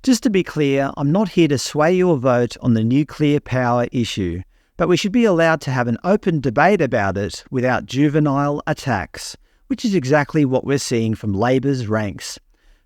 Just to be clear, I'm not here to sway your vote on the nuclear power issue, but we should be allowed to have an open debate about it without juvenile attacks, which is exactly what we're seeing from Labor's ranks.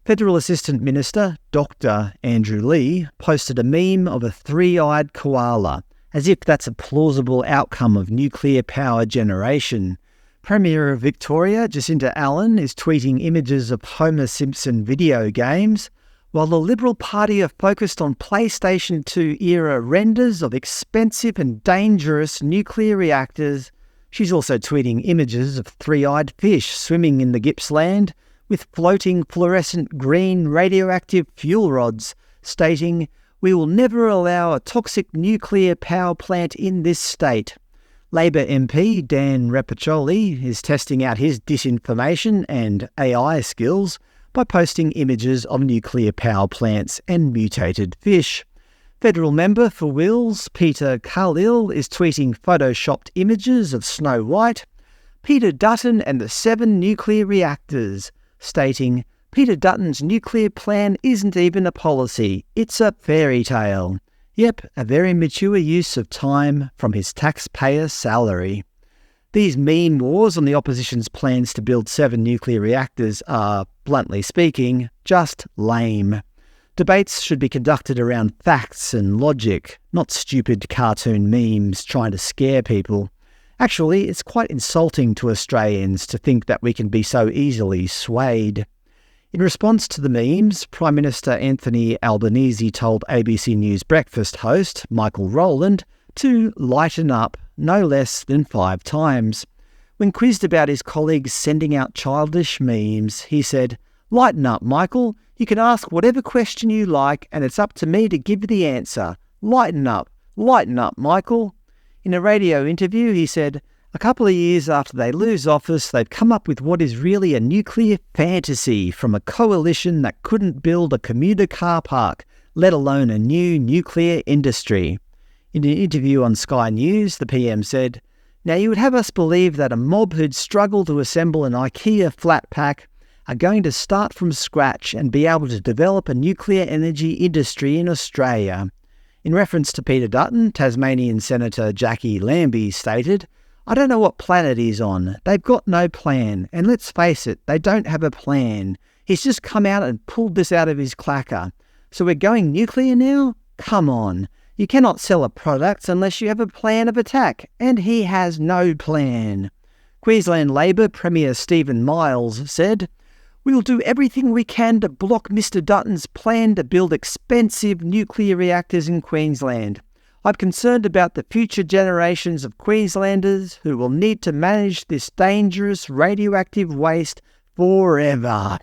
Federal Assistant Minister Dr. Andrew Leigh posted a meme of a three-eyed koala, as if that's a plausible outcome of nuclear power generation. Premier of Victoria, Jacinta Allen, is tweeting images of Homer Simpson video games, while the Liberal Party are focused on PlayStation 2 era renders of expensive and dangerous nuclear reactors. She's also tweeting images of three-eyed fish swimming in the Gippsland with floating fluorescent green radioactive fuel rods, stating, "We will never allow a toxic nuclear power plant in this state." Labor MP Dan Repiccioli is testing out his disinformation and AI skills by posting images of nuclear power plants and mutated fish. Federal member for Wills, Peter Khalil, is tweeting photoshopped images of Snow White, Peter Dutton and the 7 nuclear reactors, stating, "Peter Dutton's nuclear plan isn't even a policy, it's a fairy tale." Yep, a very mature use of time from his taxpayer salary. These meme wars on the opposition's plans to build 7 nuclear reactors are, bluntly speaking, just lame. Debates should be conducted around facts and logic, not stupid cartoon memes trying to scare people. Actually, it's quite insulting to Australians to think that we can be so easily swayed. In response to the memes, Prime Minister Anthony Albanese told ABC News breakfast host Michael Rowland to lighten up no less than 5 times. When quizzed about his colleagues sending out childish memes, he said, "Lighten up, Michael. You can ask whatever question you like and it's up to me to give you the answer. Lighten up, Michael." In a radio interview, he said, "A couple of years after they lose office, they've come up with what is really a nuclear fantasy from a coalition that couldn't build a commuter car park, let alone a new nuclear industry." In an interview on Sky News, the PM said, "Now you would have us believe that a mob who'd struggled to assemble an IKEA flat pack are going to start from scratch and be able to develop a nuclear energy industry in Australia." In reference to Peter Dutton, Tasmanian Senator Jackie Lambie stated, "I don't know what planet he's on. They've got no plan. And let's face it, they don't have a plan. He's just come out and pulled this out of his clacker. So we're going nuclear now? Come on. You cannot sell a product unless you have a plan of attack. And he has no plan." Queensland Labor Premier Stephen Miles said, "We will do everything we can to block Mr Dutton's plan to build expensive nuclear reactors in Queensland. I'm concerned about the future generations of Queenslanders who will need to manage this dangerous radioactive waste forever."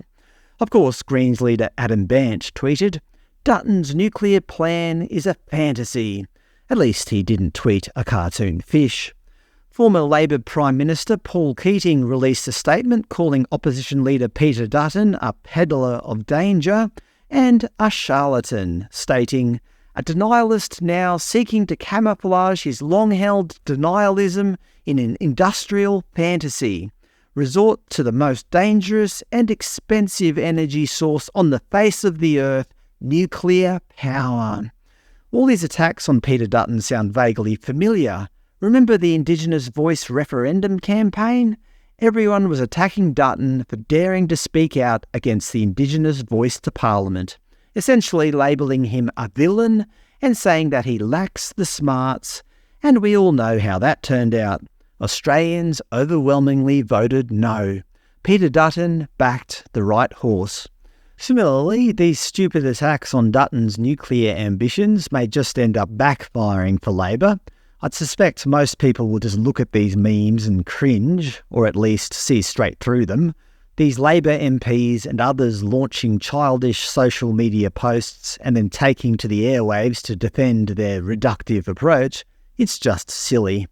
Of course, Greens leader Adam Bandt tweeted, "Dutton's nuclear plan is a fantasy." At least he didn't tweet a cartoon fish. Former Labor Prime Minister Paul Keating released a statement calling opposition leader Peter Dutton a peddler of danger and a charlatan, stating, "A denialist now seeking to camouflage his long-held denialism in an industrial fantasy. Resort to the most dangerous and expensive energy source on the face of the earth, nuclear power." All these attacks on Peter Dutton sound vaguely familiar. Remember the Indigenous Voice referendum campaign? Everyone was attacking Dutton for daring to speak out against the Indigenous Voice to Parliament, essentially labelling him a villain and saying that he lacks the smarts, and we all know how that turned out. Australians overwhelmingly voted no. Peter Dutton backed the right horse. Similarly, these stupid attacks on Dutton's nuclear ambitions may just end up backfiring for Labor. I'd suspect most people will just look at these memes and cringe, or at least see straight through them. These Labor MPs and others launching childish social media posts and then taking to the airwaves to defend their reductive approach, it's just silly.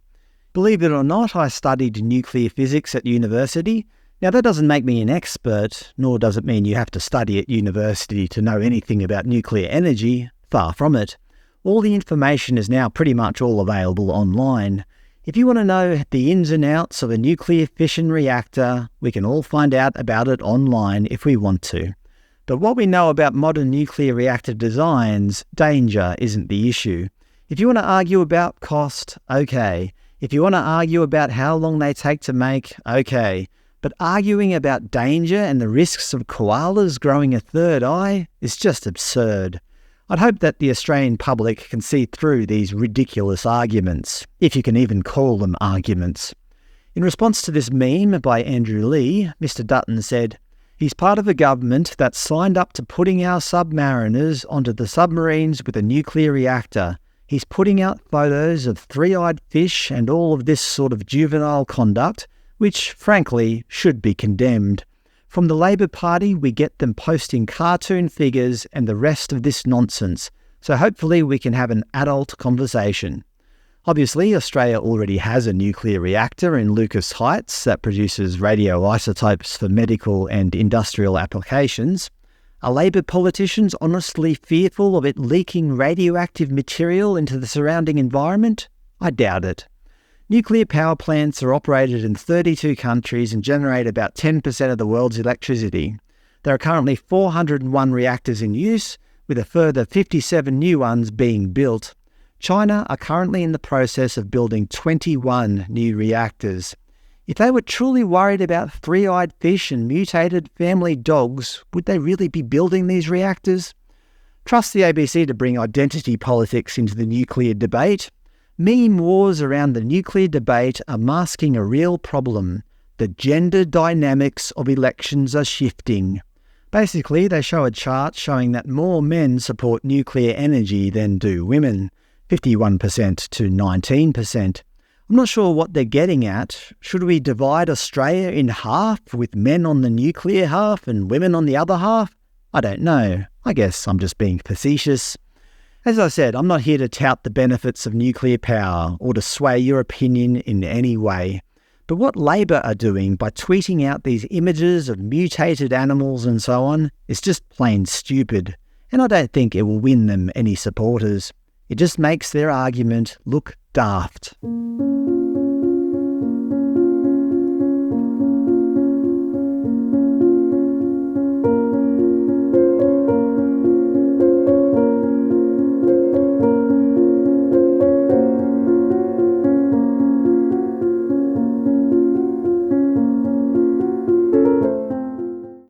Believe it or not, I studied nuclear physics at university. Now that doesn't make me an expert, nor does it mean you have to study at university to know anything about nuclear energy. Far from it. All the information is now pretty much all available online. If you want to know the ins and outs of a nuclear fission reactor, we can all find out about it online if we want to. But what we know about modern nuclear reactor designs, danger isn't the issue. If you want to argue about cost, okay. If you want to argue about how long they take to make, okay. But arguing about danger and the risks of koalas growing a third eye is just absurd. I'd hope that the Australian public can see through these ridiculous arguments, if you can even call them arguments. In response to this meme by Andrew Lee, Mr. Dutton said, "He's part of a government that signed up to putting our submariners onto the submarines with a nuclear reactor. He's putting out photos of three-eyed fish and all of this sort of juvenile conduct, which, frankly, should be condemned. From the Labor Party, we get them posting cartoon figures and the rest of this nonsense, so hopefully we can have an adult conversation." Obviously, Australia already has a nuclear reactor in Lucas Heights that produces radioisotopes for medical and industrial applications. Are Labor politicians honestly fearful of it leaking radioactive material into the surrounding environment? I doubt it. Nuclear power plants are operated in 32 countries and generate about 10% of the world's electricity. There are currently 401 reactors in use, with a further 57 new ones being built. China are currently in the process of building 21 new reactors. If they were truly worried about three-eyed fish and mutated family dogs, would they really be building these reactors? Trust the ABC to bring identity politics into the nuclear debate. Meme wars around the nuclear debate are masking a real problem. The gender dynamics of elections are shifting. Basically, they show a chart showing that more men support nuclear energy than do women, 51% to 19%. I'm not sure what they're getting at. Should we divide Australia in half, with men on the nuclear half and women on the other half? I don't know. I guess I'm just being facetious. As I said, I'm not here to tout the benefits of nuclear power or to sway your opinion in any way. But what Labor are doing by tweeting out these images of mutated animals and so on is just plain stupid, and I don't think it will win them any supporters. It just makes their argument look daft.